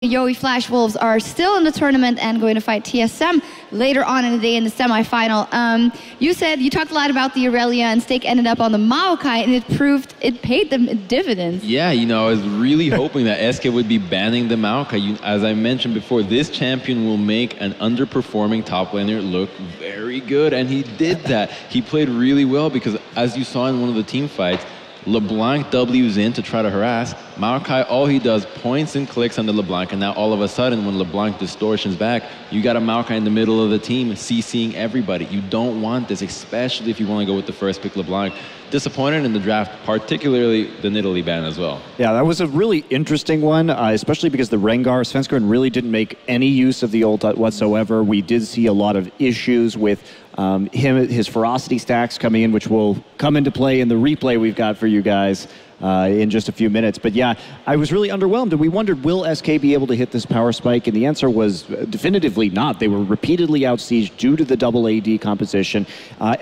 Yowie Flash Wolves are still in the tournament and going to fight TSM later on in the day in the semifinal. You talked a lot about the Aurelia, and Stake ended up on the Maokai, and it paid them dividends. Yeah, I was really hoping that SK would be banning the Maokai. As I mentioned before, this champion will make an underperforming top laner look very good, and he did that. He played really well because, as you saw in one of the team fights, LeBlanc W's in to try to harass. Maokai, all he does, points and clicks on the LeBlanc, and now all of a sudden, when LeBlanc distortions back, you got a Maokai in the middle of the team, CCing everybody. You don't want this, especially if you want to go with the first pick LeBlanc. Disappointed in the draft, particularly the Nidalee ban as well. Yeah, that was a really interesting one, especially because the Rengar, Svenskeren really didn't make any use of the ult whatsoever. We did see a lot of issues with his ferocity stacks coming in, which will come into play in the replay we've got for you guys in just a few minutes. But yeah, I was really underwhelmed, and we wondered, will SK be able to hit this power spike? And the answer was definitively not. They were repeatedly outsieged due to the double AD composition.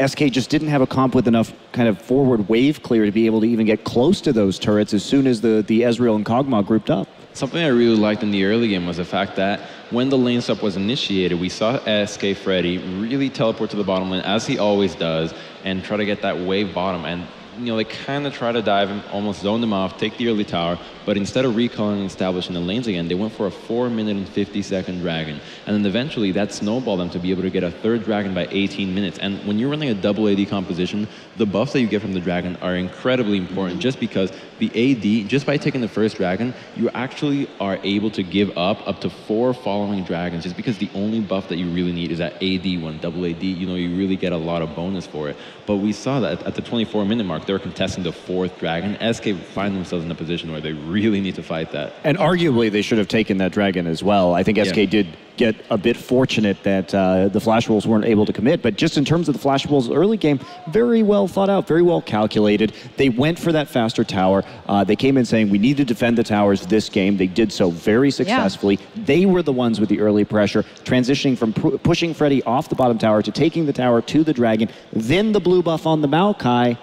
SK just didn't have a comp with enough kind of forward wave clear to be able to even get close to those turrets as soon as the Ezreal and Kog'Maw grouped up. Something I really liked in the early game was the fact that when the lane swap was initiated, we saw SK Freddy really teleport to the bottom lane, as he always does, and try to get that wave bottom. And they kind of try to dive him, almost zoned him off, take the early tower, but instead of recalling and establishing the lanes again, they went for a 4-minute and 50-second dragon. And then eventually that snowballed them to be able to get a third dragon by 18 minutes. And when you're running a double AD composition, the buffs that you get from the dragon are incredibly important, just because the AD, just by taking the first dragon, you actually are able to give up to 4 following dragons, just because the only buff that you really need is that AD one. Double AD, you really get a lot of bonus for it. But we saw that at the 24-minute mark, they were contesting the 4th dragon. SK find themselves in a position where they really need to fight that. And arguably, they should have taken that dragon as well. I think SK did get a bit fortunate that the Flash Wolves weren't able to commit. But just in terms of the Flash Wolves' early game, very well thought out, very well calculated. They went for that faster tower. They came in saying, we need to defend the towers this game. They did so very successfully. Yeah. They were the ones with the early pressure, transitioning from pushing Freddy off the bottom tower to taking the tower to the dragon, then the blue buff on the Maokai,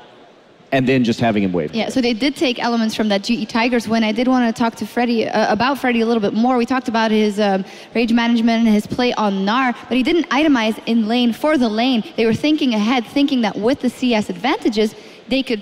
and then just having him wave. Yeah, so they did take elements from that GE Tigers win. I did want to talk to Freddy about Freddy a little bit more. We talked about his rage management and his play on Gnar, but he didn't itemize in lane for the lane. They were thinking ahead, thinking that with the CS advantages, they could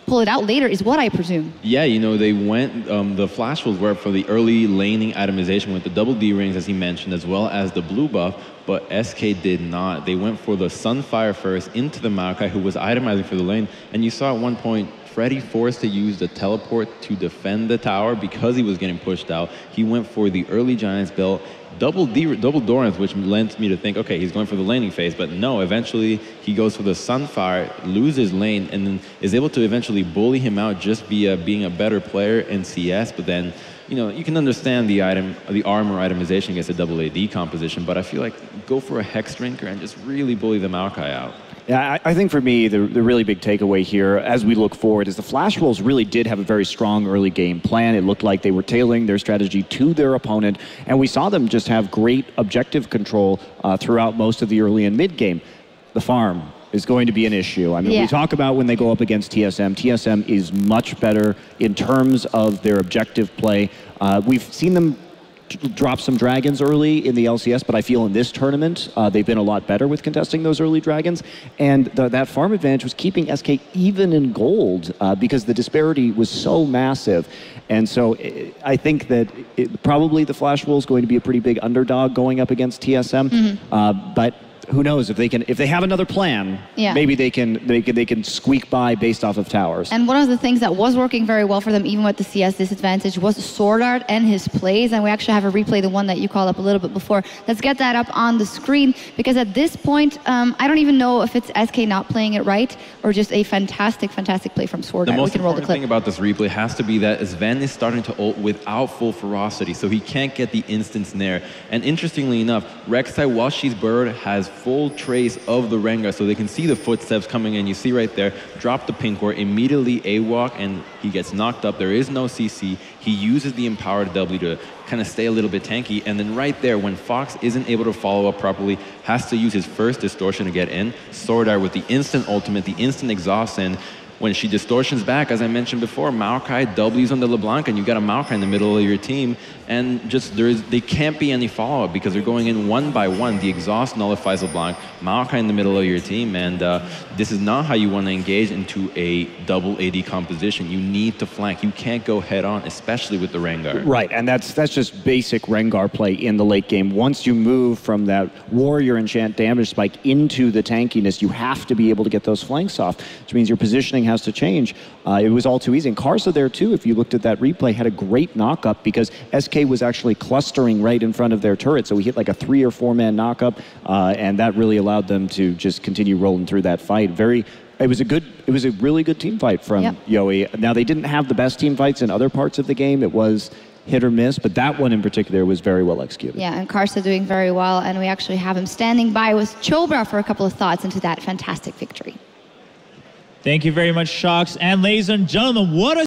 pull it out later, is what I presume. Yeah, they went, the Flash Wolves were for the early laning itemization with the double D rings, as he mentioned, as well as the blue buff, but SK did not. They went for the Sunfire first into the Maokai, who was itemizing for the lane, and you saw at one point, Freddy forced to use the teleport to defend the tower because he was getting pushed out. He went for the early Giants build, double Dorans, which lends me to think, okay, he's going for the laning phase, but no, eventually he goes for the Sunfire, loses lane, and then is able to eventually bully him out just via being a better player in CS. But then, you can understand the armor itemization against a double AD composition, but I feel like go for a Hex Drinker and just really bully the Maokai out. Yeah, I think for me, the really big takeaway here as we look forward is the Flash Wolves really did have a very strong early game plan. It looked like they were tailoring their strategy to their opponent, and we saw them just have great objective control throughout most of the early and mid game. The farm is going to be an issue. I mean, we talk about when they go up against TSM. TSM is much better in terms of their objective play. We've seen them drop some dragons early in the LCS, but I feel in this tournament, they've been a lot better with contesting those early dragons. And that farm advantage was keeping SK even in gold because the disparity was so massive. And so I think that probably the Flash Wolves is going to be a pretty big underdog going up against TSM. But who knows, if they have another plan, maybe they can squeak by based off of towers. And one of the things that was working very well for them, even with the CS disadvantage, was Sword Art and his plays. And we actually have a replay, the one that you called up a little bit before. Let's get that up on the screen, because at this point, I don't even know if it's SK not playing it right or just a fantastic play from Sword Art. The most important thing about this replay has to be that Sven is starting to ult without full ferocity, so he can't get the instance Nair. And interestingly enough, Rek'Sai, while she's burrowed, has full trace of the Rengar, so they can see the footsteps coming in. You see right there, drop the pink ward, immediately A-walk, and he gets knocked up. There is no CC. He uses the empowered W to kind of stay a little bit tanky, and then right there, when Fox isn't able to follow up properly, has to use his first distortion to get in. Sword Art with the instant ultimate, the instant exhaust in, when she distortions back, as I mentioned before, Maokai W's on the LeBlanc, and you got a Maokai in the middle of your team, and just they can't be any follow-up because they're going in one by one. The exhaust nullifies LeBlanc, Maokai in the middle of your team, and this is not how you want to engage into a double AD composition. You need to flank. You can't go head-on, especially with the Rengar. Right, and that's just basic Rengar play in the late game. Once you move from that warrior enchant damage spike into the tankiness, you have to be able to get those flanks off, which means your positioning has to change. It was all too easy. And Karsa there too, if you looked at that replay, had a great knock-up because SK was actually clustering right in front of their turret. So he hit like a 3 or 4 man knock-up, and that really allowed them to just continue rolling through that fight. It was a really good team fight from Yowie. Now, they didn't have the best team fights in other parts of the game. It was hit or miss, but that one in particular was very well executed. Yeah, and Karsa doing very well, and we actually have him standing by with Chobra for a couple of thoughts into that fantastic victory. Thank you very much, Shocks. And ladies and gentlemen, what a